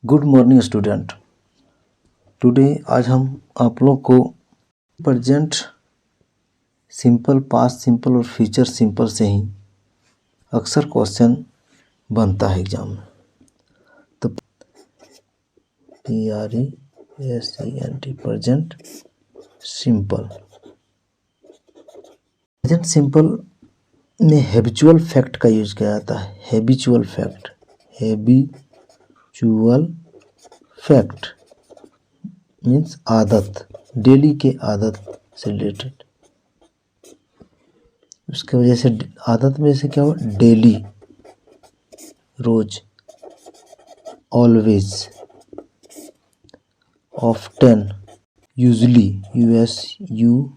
Good morning student. Today आज हम आप लोग को प्रेजेंट सिंपल, पास्ट सिंपल और फ्यूचर सिंपल से ही अक्सर क्वेश्चन बनता है एग्जाम में। तो PRESENT present simple. Present simple में हैबिचुअल फैक्ट का यूज किया जाता है। हैबिचुअल फैक्ट मीन्स आदत, डेली के आदत से रिलेटेड। उसके वजह से आदत में से क्या हुआ, डेली, रोज, always, often, usually, USUALLY,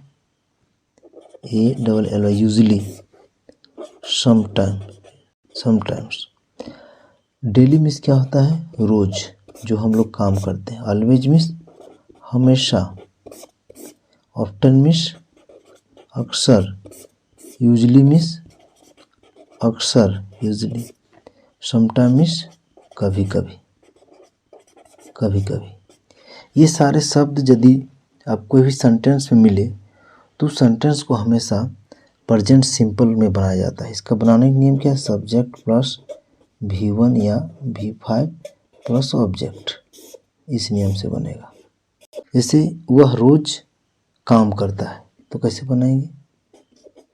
usually, sometimes. Daily means क्या होता है, रोज जो हम लोग काम करते हैं। ऑलवेज मीन्स हमेशा। ऑफ्टन मीन्स अक्सर। यूजली मीन्स अक्सर, यूजली। समटाइम मीन्स कभी कभी। ये सारे शब्द यदि आप कोई भी सेंटेंस में मिले तो सेंटेंस को हमेशा प्रेजेंट सिंपल में बनाया जाता है। इसका बनाने का नियम क्या है, सब्जेक्ट प्लस V1 या V5 प्लस ऑब्जेक्ट, इस नियम से बनेगा। जैसे वह रोज काम करता है तो कैसे बनाएंगे,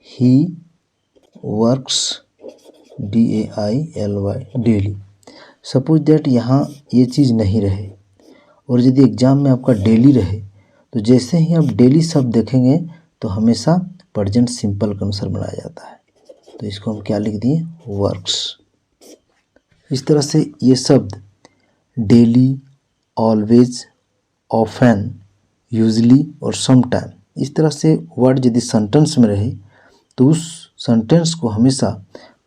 he works DAILY, daily. Suppose that यहाँ ये चीज़ नहीं रहे और यदि एग्जाम में आपका डेली रहे तो जैसे ही आप डेली शब्द देखेंगे तो हमेशा प्रेजेंट सिंपल के अनुसार बनाया जाता है। तो इसको हम क्या लिख दिए, वर्क्स। इस तरह से ये शब्द डेली, ऑलवेज, ऑफन, यूजली और समटाइम, इस तरह से वर्ड यदि सेंटेंस में रहे तो उस सेंटेंस को हमेशा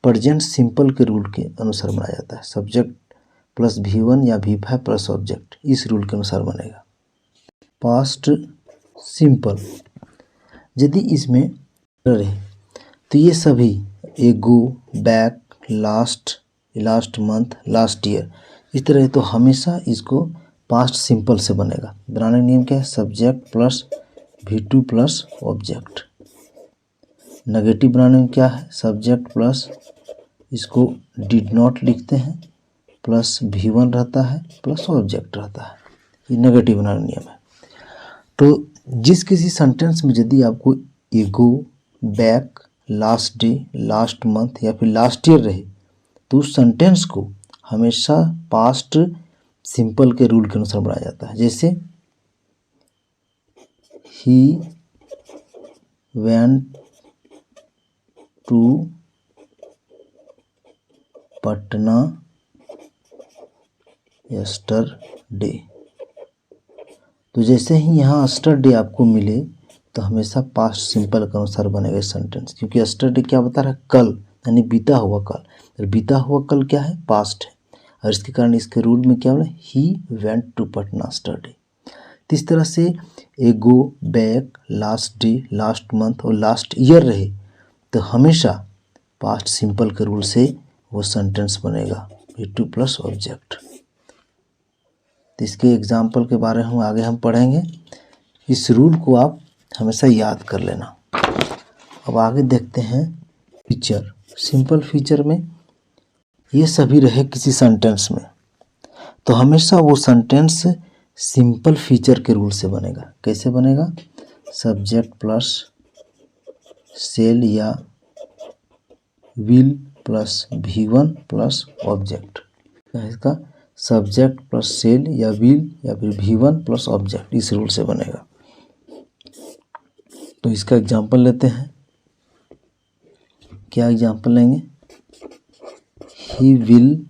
प्रेजेंट सिंपल के रूल के अनुसार बनाया जाता है। सब्जेक्ट प्लस V1 या V5 प्लस ऑब्जेक्ट, इस रूल के अनुसार बनेगा। पास्ट सिंपल यदि इसमें रहे तो ये सभी एगो, back, last month, last year, इस तरह तो हमेशा इसको पास्ट सिंपल से बनेगा। बनाने का नियम क्या है, subject plus V2 plus object. Negative बनाने में क्या है, सब्जेक्ट प्लस, इसको डिड नॉट लिखते हैं, प्लस V1 रहता है प्लस ऑब्जेक्ट रहता है। ये नेगेटिव बनाने का नियम है। तो जिस किसी सेंटेंस में यदि आपको एगो, back, last day, last month या फिर लास्ट ईयर रहे तो उस सेंटेंस को हमेशा पास्ट सिंपल के रूल के अनुसार बनाया जाता है। जैसे he went to Patna yesterday. तो जैसे ही यहाँ यस्टरडे आपको मिले तो हमेशा पास्ट सिंपल के अनुसार बनेगा सेंटेंस, क्योंकि यस्टरडे क्या बता रहा है, कल, यानी बीता हुआ कल। और बीता हुआ कल क्या है, पास्ट है, और इसके कारण इसके रूल में क्या बोला, he went to Patna yesterday. तो इस तरह से ago, back, last day, last month और लास्ट ईयर रहे तो हमेशा पास्ट सिंपल के रूल से वो सेंटेंस बनेगा, V2 प्लस ऑब्जेक्ट। तो इसके एग्जाम्पल के बारे में आगे हम पढ़ेंगे। इस रूल को आप हमेशा याद कर लेना। अब आगे देखते हैं फीचर। सिंपल फीचर में ये सभी रहे किसी सेंटेंस में तो हमेशा वो सेंटेंस सिंपल फीचर के रूल से बनेगा। कैसे बनेगा, सब्जेक्ट प्लस सेल या will plus V1 plus object. इसका सब्जेक्ट प्लस सेल या विल या फिर V1 प्लस ऑब्जेक्ट, इस रूल से बनेगा। तो इसका एग्जांपल लेते हैं। क्या एग्जांपल लेंगे, he will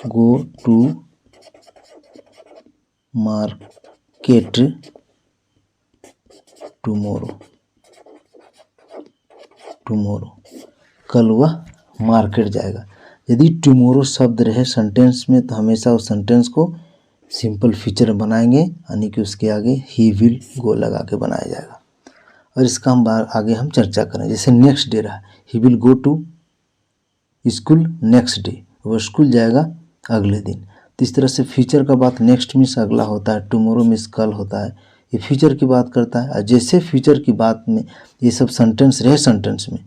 go to market tomorrow. कल वह मार्केट जाएगा। यदि टुमारो शब्द रहे सेंटेंस में तो हमेशा उस सेंटेंस को सिंपल फीचर बनाएंगे, यानी कि उसके आगे ही विल गो लगा के बनाया जाएगा। और इसका आगे हम चर्चा करें। जैसे नेक्स्ट डे रहा, he will go to school next day, वो स्कूल जाएगा अगले दिन। तो इस तरह से फ्यूचर का बात नेक्स्ट मीन्स अगला होता है, टुमारो मीन्स कल होता है, ये फ्यूचर की बात करता है। और जैसे फ्यूचर की बात में ये सब सेंटेंस रहे सेंटेंस में,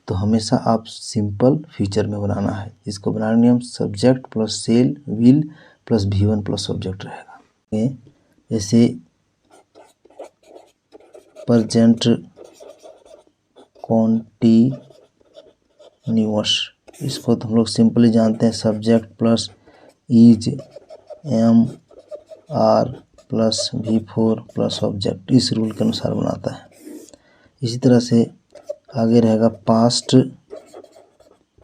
तो हमेशा आप सिंपल फ्यूचर में बनाना है। इसको बनाने नियम subject plus shall will plus V1 plus object रहेगा। जैसे प्रेजेंट कॉन्टिन्यूअस, इसको तो हम लोग सिंपली जानते हैं subject plus is am are plus V4 plus object, इस रूल के अनुसार बनाता है। इसी तरह से आगे रहेगा पास्ट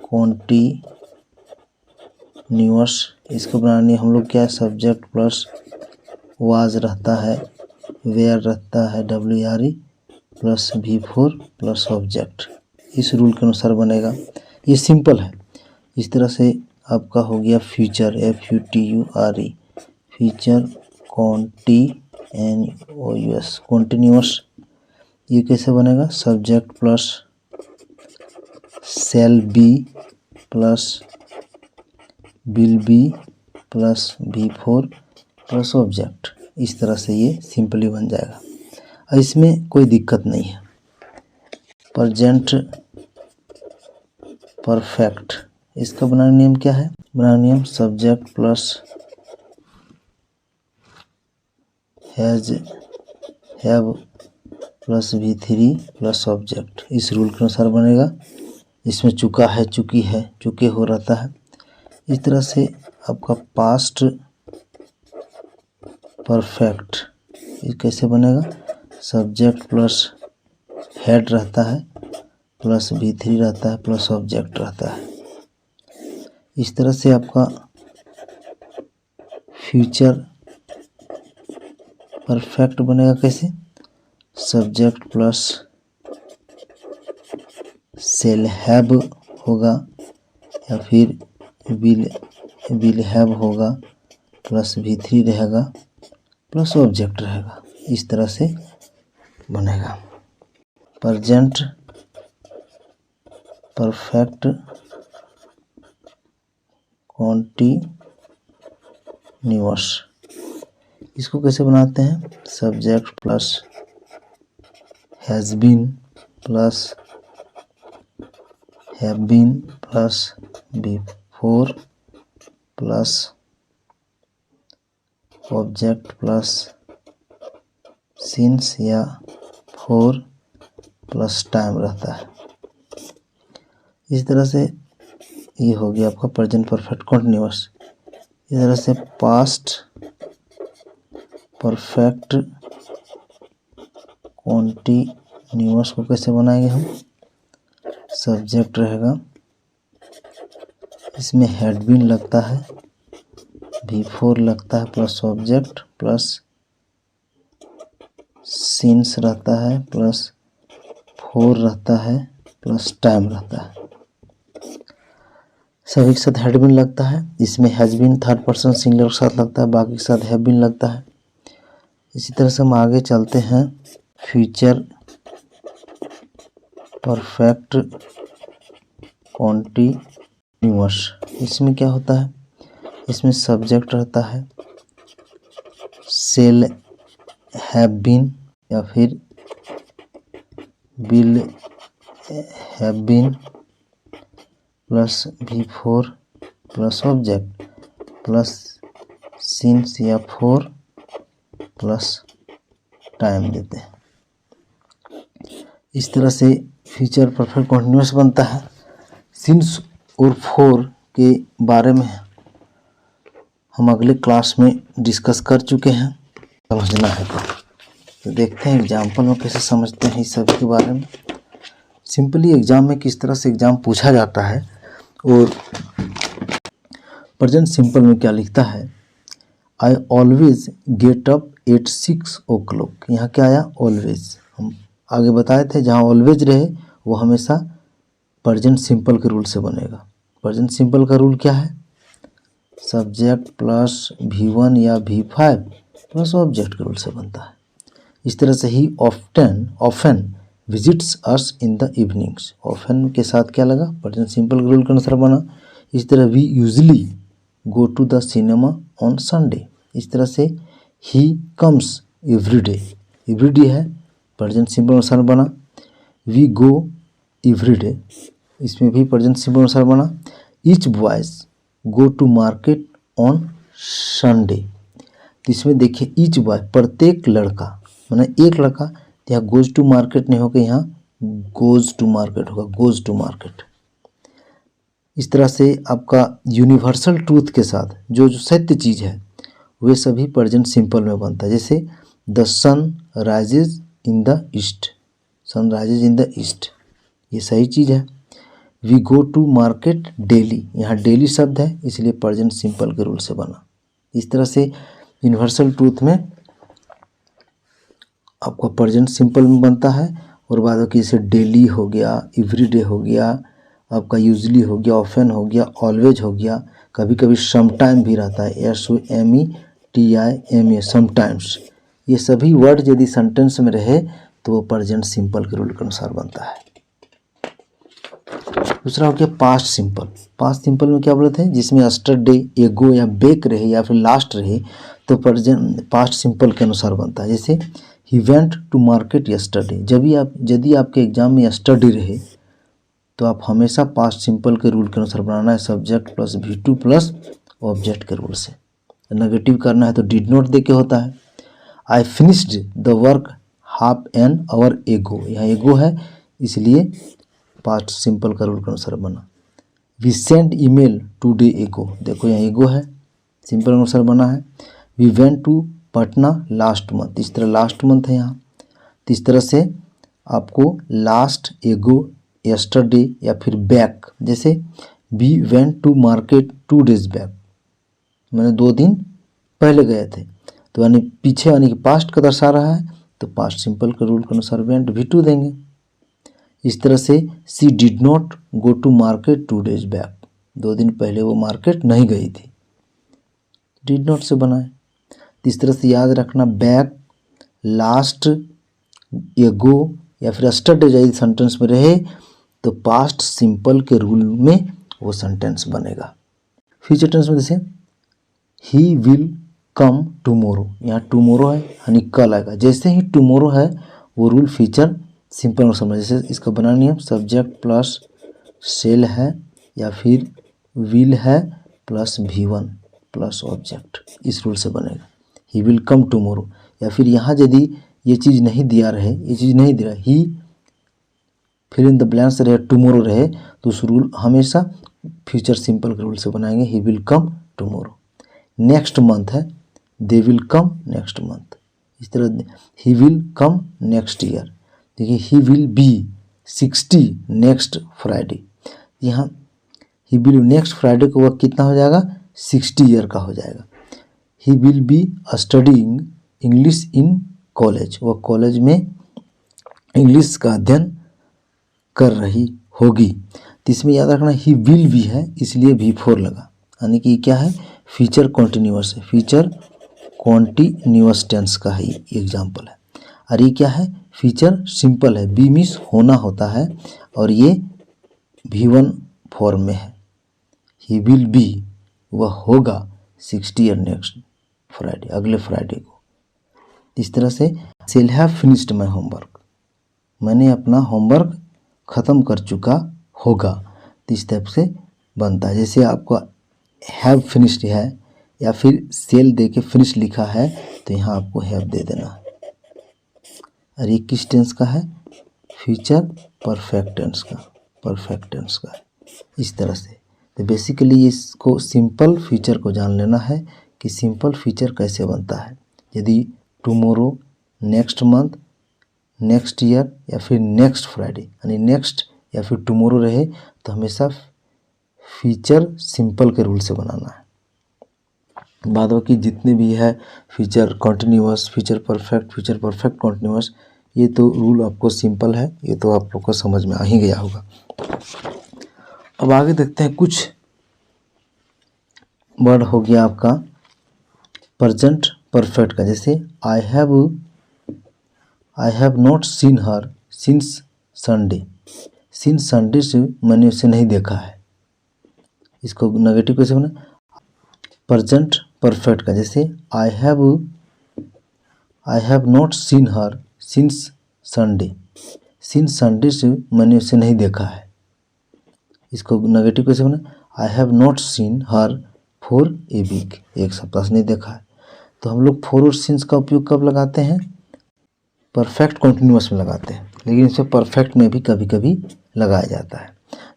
कॉन्टिन्यूअस, इसको बनाने हम लोग क्या है सब्जेक्ट प्लस वाज रहता है, वेयर रहता है WRE plus V4 plus object, इस रूल के अनुसार बनेगा। ये सिंपल है। इस तरह से आपका हो गया फ्यूचर FUTURE, फ्यूचर कॉन्टिन्यूअस, ये कैसे बनेगा subject plus shall be plus will be plus V4 plus object, इस तरह से ये सिंपली बन जाएगा। इसमें कोई दिक्कत नहीं है। प्रेजेंट परफेक्ट, इसका बनाना नियम क्या है, बनाना नियम subject plus has have plus V3 plus object, इस रूल के अनुसार बनेगा। इसमें चुका है, चुकी है, चुके हो रहता है। इस तरह से आपका पास्ट परफेक्ट, ये कैसे बनेगा सब्जेक्ट प्लस हेड रहता है प्लस V3 रहता है प्लस ऑब्जेक्ट रहता है। इस तरह से आपका फ्यूचर परफेक्ट बनेगा कैसे सब्जेक्ट प्लस शेल हैव होगा या फिर विल हैव होगा प्लस V3 रहेगा प्लस ऑब्जेक्ट रहेगा, इस तरह से बनेगा। प्रेजेंट परफेक्ट कॉन्टिन्यूअस, इसको कैसे बनाते हैं subject plus has been plus have been plus V4 plus object plus since या 4 प्लस टाइम रहता है। इस तरह से ये हो गया आपका प्रेजेंट परफेक्ट कॉन्टिन्यूअस। इस तरह से पास्ट परफेक्ट कॉन्टिन्यूअस को कैसे बनाएंगे हम, सब्जेक्ट रहेगा, इसमें हैड बीन लगता है, V4 लगता है प्लस ऑब्जेक्ट प्लस सिंस रहता है प्लस 4 रहता है प्लस टाइम रहता है। सभी के साथ हैड बीन लगता है, इसमें has been third person singular के साथ लगता है, बाकी के साथ हैव बीन लगता है। इसी तरह से हम आगे चलते हैं फ्यूचर परफेक्ट कॉन्टिन्यूअस, इसमें क्या होता है, इसमें सब्जेक्ट रहता है शेल हैव बीन या फिर will have been plus V4 plus object plus since या 4 प्लस टाइम देते हैं। इस तरह से फ्यूचर परफेक्ट कॉन्टिन्यूअस बनता है। सिंस और 4 के बारे में हम अगले क्लास में डिस्कस कर चुके हैं, समझना है तो देखते हैं एग्जाम्पल में कैसे समझते हैं इस सब के बारे में। सिंपली एग्जाम में किस तरह से एग्जाम पूछा जाता है और प्रेजेंट सिंपल में क्या लिखता है, I always get up at 6 o'clock, यहाँ क्या आया ऑलवेज, हम आगे बताए थे जहाँ ऑलवेज रहे वो हमेशा प्रेजेंट सिंपल के रूल से बनेगा। प्रेजेंट सिंपल का रूल क्या है, सब्जेक्ट प्लस V1 या V5 प्लस ऑब्जेक्ट के रूल से बनता है। इस तरह से ही often visits us in the evenings, often के साथ क्या लगा प्रेजेंट सिंपल के रूल के अनुसार बना। इस तरह we usually go to the cinema on Sunday. इस तरह से ही कम्स एवरीडे, एवरीडे है प्रेजेंट सिंपल अनुसार बना। वी गो एवरीडे, इसमें भी प्रेजेंट सिंपल अनुसार बना। Each boys go to market on Sunday, तो इसमें देखिए ईच बॉय प्रत्येक लड़का, माने एक लड़का, तो यहाँ गोज टू मार्केट नहीं होगा, यहाँ गोज टू मार्केट होगा, गोज टू मार्केट। इस तरह से आपका यूनिवर्सल ट्रूथ के साथ जो जो सत्य चीज़ है वे सभी प्रेजेंट सिंपल में बनता है। जैसे the sun rises in the east, sun rises in the east, ये सही चीज़ है। We go to market daily, यहाँ डेली शब्द है इसलिए प्रेजेंट सिंपल के रूल से बना। इस तरह से यूनिवर्सल ट्रूथ में आपका प्रेजेंट सिंपल में बनता है। और बाद बाकी जैसे डेली हो गया, एवरीडे हो गया, आपका यूजली हो गया, ऑफन हो गया, ऑलवेज हो गया, कभी कभी समटाइम भी रहता है, SOMETIME, समटाइम्स। ये सभी वर्ड यदि सेंटेंस में रहे तो वो प्रेजेंट सिंपल के रूल के अनुसार बनता है। दूसरा हो गया पास्ट सिंपल। पास्ट सिंपल में क्या बोलते हैं, जिसमें यस्टरडे, एगो या बैक रहे या फिर लास्ट रहे तो प्रेजेंट पास्ट सिंपल के अनुसार बनता है। जैसे he went to market yesterday, यदि आपके एग्जाम में यस्टरडे रहे तो आप हमेशा पास्ट सिंपल के रूल के अनुसार बनाना है, subject plus V2 plus object के रूल से। नेगेटिव करना है तो डिड नॉट दे के होता है। I finished the work half an our एगो, यहाँ एगो है इसलिए पास्ट सिंपल का रूल के अनुसार बना। वी सेंड ईमेल टुडे एगो, देखो यहाँ एगो है, सिंपल अनुसार बना है। We went to Patna last month, इस तरह लास्ट मंथ है यहाँ, तो इस तरह से आपको लास्ट, एगो, यस्टरडे या फिर बैक। जैसे we went to market 2 days back, मैंने 2 दिन पहले गए थे, तो यानी पीछे यानी कि पास्ट का दर्शा रहा है तो पास्ट सिंपल के रूल के अनुसार वेंट V2 देंगे। इस तरह से she did not go to market 2 days back, 2 दिन पहले वो मार्केट नहीं गई थी, डिड नॉट से बनाए। इस तरह से याद रखना, बैक, लास्ट, एगो या फिर यस्टरडे यदि सेंटेंस में रहे तो पास्ट सिंपल के रूल में वो सेंटेंस बनेगा। फ्यूचर टेंस में जैसे ही विल कम टुमोरो, यहाँ टुमोरो है यानी कल आएगा, जैसे ही टुमोरो है वो रूल फ्यूचर सिंपल में समझ। जैसे इसका बनाना नियम, सब्जेक्ट प्लस सेल है या फिर विल है प्लस V1 प्लस ऑब्जेक्ट, इस रूल से बनेगा। ही विल कम टुमोरो, या फिर यहाँ यदि ये चीज़ नहीं दिया रहे, ये चीज़ नहीं दे रहा, ही फिर इन द ब्लैंक्स रहे, टुमोरो रहे, तो उस रूल हमेशा फ्यूचर सिंपल के रूल से बनाएंगे, he will come tomorrow. Next month है, they will come next month. इस तरह he will come next year, देखिए he will be 60 next Friday, यहाँ ही विल नेक्स्ट फ्राइडे को वह कितना हो जाएगा, 60 ईयर का हो जाएगा। ही will B studying English in college, वह कॉलेज में इंग्लिश का अध्ययन कर रही होगी। तो इसमें याद रखना ही विल भी है इसलिए V4 लगा, यानी कि क्या है, फ्यूचर कॉन्टिन्यूअस है, फ्यूचर कॉन्टिन्यूअस टेंस का ही एग्जाम्पल है। और ये क्या है, फ्यूचर सिंपल है, बी मिस होना होता है और ये V1 फॉर्म में है। ही विल बी, वह होगा 60 ईयर नेक्स्ट फ्राइडे, अगले फ्राइडे को। इस तरह से shall have finished my homework, मैंने अपना होमवर्क ख़त्म कर चुका होगा, तो इस टाइप से बनता है। जैसे आपका हैव फिनिश्ड है या फिर सेल दे के फिनिश लिखा है तो यहाँ आपको हैव दे देना है। और ये किस टेंस का है, फ्यूचर परफेक्ट टेंस का, परफेक्ट टेंस का है। इस तरह से तो बेसिकली इसको सिंपल फ्यूचर को जान लेना है कि सिंपल फ्यूचर कैसे बनता है। यदि tomorrow, next month, next year या फिर नेक्स्ट फ्राइडे, यानी नेक्स्ट या फिर टुमोरो रहे तो हमेशा फ्यूचर सिंपल के रूल से बनाना है। बाद बाकी जितने भी है future continuous, future perfect continuous, ये तो रूल आपको सिंपल है, ये तो आप लोग को समझ में आ ही गया होगा। अब आगे देखते हैं, कुछ वर्ड हो गया आपका प्रेजेंट परफेक्ट का। जैसे आई have not seen her since Sunday, since Sunday से मैंने उसे नहीं देखा है, इसको नेगेटिव कैसे बना, प्रेजेंट परफेक्ट का, जैसे आई have not seen her since Sunday. Since Sunday से मैंने उसे नहीं देखा है, इसको नेगेटिव कैसे बना, I have not seen her for a week, एक सप्ताह से नहीं देखा है। तो हम लोग फॉर और सिंस का उपयोग कब लगाते हैं, परफेक्ट कॉन्टिन्यूअस में लगाते हैं, लेकिन इसे परफेक्ट में भी कभी कभी लगाया जाता है।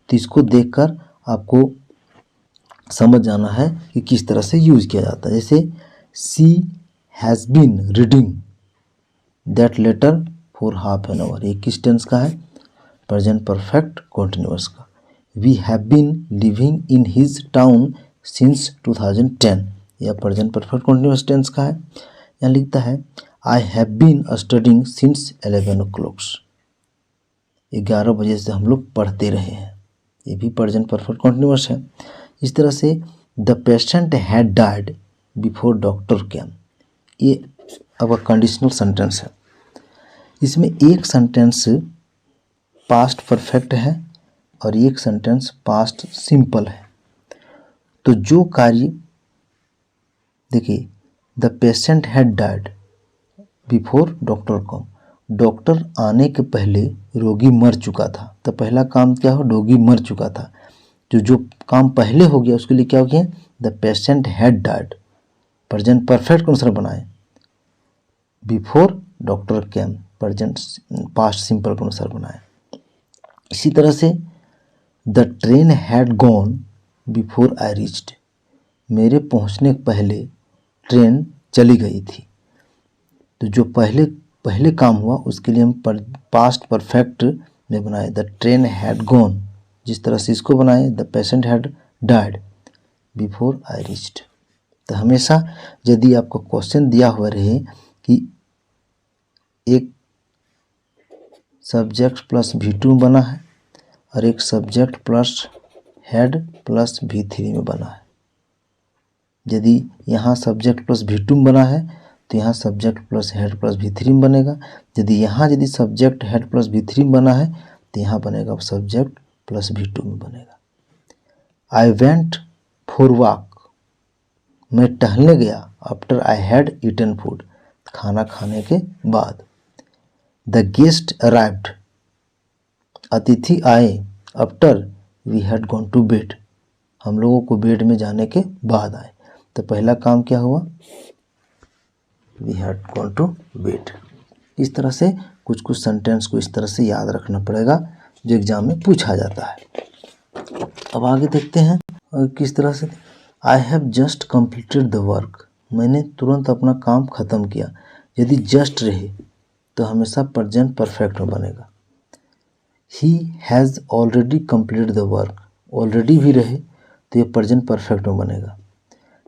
तो इसको देखकर आपको समझ जाना है कि किस तरह से यूज किया जाता है। जैसे she has been reading that letter for half an hour, ये किस टेंस का है, प्रेजेंट परफेक्ट कॉन्टिन्यूअस का। We have been living in his town since 2010, यह प्रेजेंट परफेक्ट कॉन्टिन्यूअस टेंस का है। यहाँ लिखता है I have been studying since 11 o'clock, 11 बजे से हम लोग पढ़ते रहे हैं, ये भी प्रेजेंट परफेक्ट कॉन्टिन्यूअस है। इस तरह से the patient had died before doctor केम, ये अब कंडीशनल सेंटेंस है। इसमें एक सेंटेंस पास्ट परफेक्ट है और एक सेंटेंस पास्ट सिंपल है। तो जो कार्य देखिए, the patient had died before doctor come, doctor आने के पहले रोगी मर चुका था। तो पहला काम क्या हो, रोगी मर चुका था। जो काम पहले हो गया उसके लिए क्या हो गया, the patient had died, present perfect अनुसार बनाए, बिफोर डॉक्टर केम प्रेजेंट पास्ट सिंपल के अनुसार बनाए। इसी तरह से the train had gone before I reached, मेरे पहुंचने के पहले ट्रेन चली गई थी। तो जो पहले काम हुआ उसके लिए हम पास्ट परफेक्ट में बनाए, द ट्रेन हैड गॉन। जिस तरह से इसको बनाए, the patient had died before I reached. तो हमेशा यदि आपको क्वेश्चन दिया हुआ रहे कि एक सब्जेक्ट प्लस V2 में बना है और एक subject plus head plus V3 में बना है, यदि यहाँ सब्जेक्ट प्लस V2 में बना है तो यहाँ subject plus head plus V3 में बनेगा। यदि सब्जेक्ट हेड प्लस V3 में बना है तो यहाँ बनेगा सब्जेक्ट प्लस V2 में बनेगा। आई वेंट फॉर वॉक, मैं टहलने गया, after I had eaten food, खाना खाने के बाद। द गेस्ट अराइव्ड, अतिथि आए, after we had gone to bed, हम लोगों को बेड में जाने के बाद आए। तो पहला काम क्या हुआ, we had gone to bed. इस तरह से कुछ सेंटेंस को इस तरह से याद रखना पड़ेगा जो एग्जाम में पूछा जाता है। अब आगे देखते हैं और किस तरह से, I have just completed the work, मैंने तुरंत अपना काम ख़त्म किया। यदि जस्ट रहे तो हमेशा प्रेजेंट परफेक्ट में बनेगा। He has already completed the work, already भी रहे तो ये प्रेजेंट परफेक्ट में बनेगा।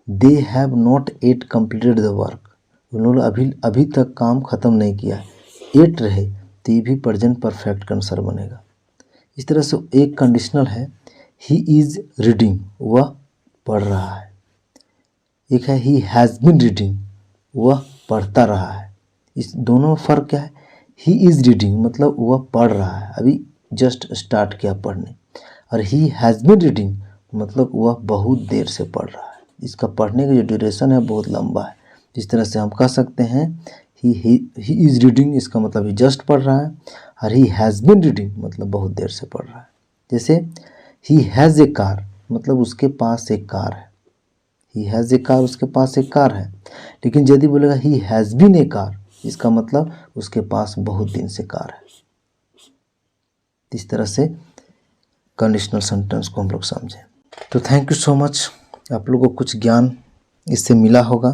They have not at completed the work, उन्होंने अभी तक काम ख़त्म नहीं किया। एट रहे तो ये भी प्रेजेंट परफेक्ट का अनुसार बनेगा। इस तरह से एक कंडीशनल है, ही इज़ रीडिंग, वह पढ़ रहा है। एक है ही हैज़ बीन रीडिंग, वह पढ़ता रहा है। इस दोनों में फ़र्क क्या है, ही इज़ रीडिंग मतलब वह पढ़ रहा है, अभी जस्ट स्टार्ट किया पढ़ने, और ही हैज़ बीन रीडिंग मतलब वह बहुत देर से पढ़ रहा है। इसका पढ़ने का जो ड्यूरेशन है बहुत लंबा है। जिस तरह से हम कह सकते हैं ही इज़ रीडिंग, इसका मतलब ही जस्ट पढ़ रहा है, और ही हैज़ बीन रीडिंग मतलब बहुत देर से पढ़ रहा है। जैसे ही हैज़ ए कार मतलब उसके पास एक कार है, ही हैज़ ए कार उसके पास एक कार है। लेकिन यदि बोलेगा he has been a car, इसका मतलब उसके पास बहुत दिन से कार है। इस तरह से कंडीशनल सेंटेंस को हम लोग समझें। तो थैंक यू सो मच, आप लोगों को कुछ ज्ञान इससे मिला होगा।